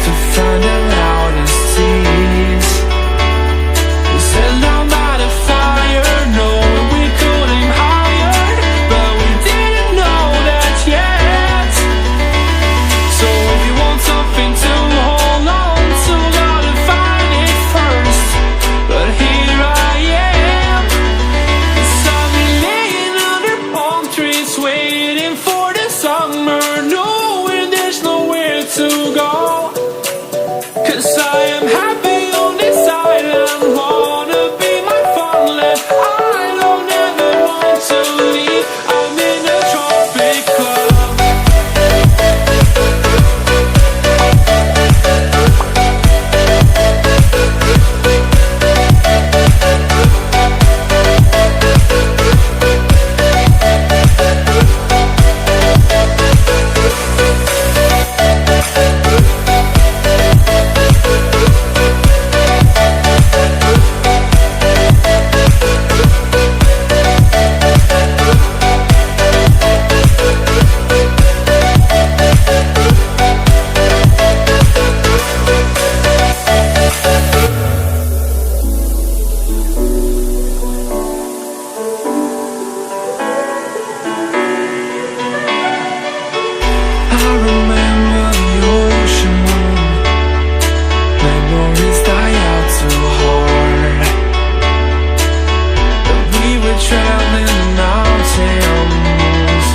to find the loudest tease. We said down by the fire, knowing we could aim higher, but we didn't know that yet. So if you want something to hold on to, gotta find it first. But here I am, 'cause I've been laying under palm trees, waiting for the summer, knowing there's nowhere to go. 'Cause I am happy on this island, wanna be my farmland. I don't ever want to leave, I'm in a tropic club. I remember the ocean moon, memories die out too hard. But we were traveling the mountains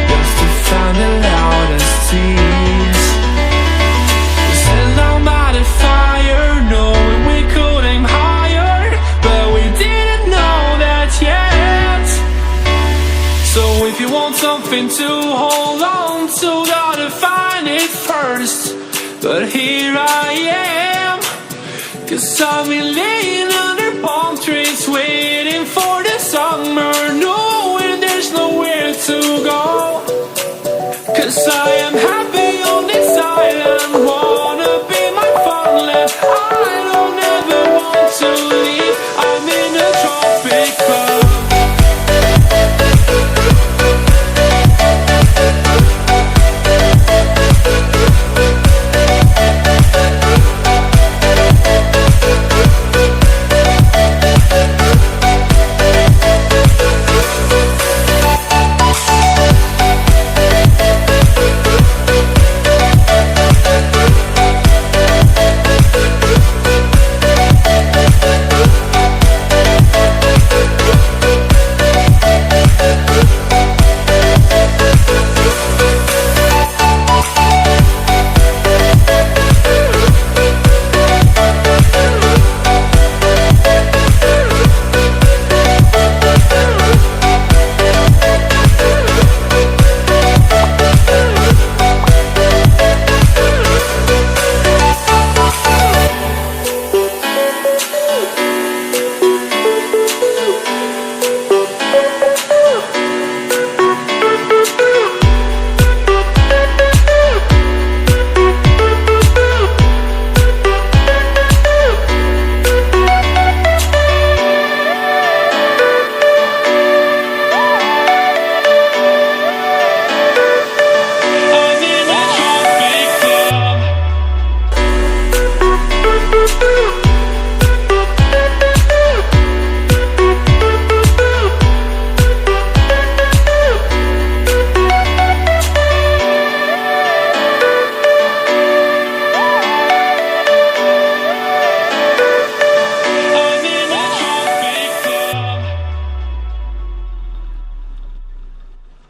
just to find the loudest tease. We sat down by the fire, knowing we could aim higher, but we didn't know that yet. So if you want something to hold on to, gotta find it first. But here I am, 'cause I've been laying under palm trees, waiting for the summer, knowing there's nowhere to go. 'Cause I am happy on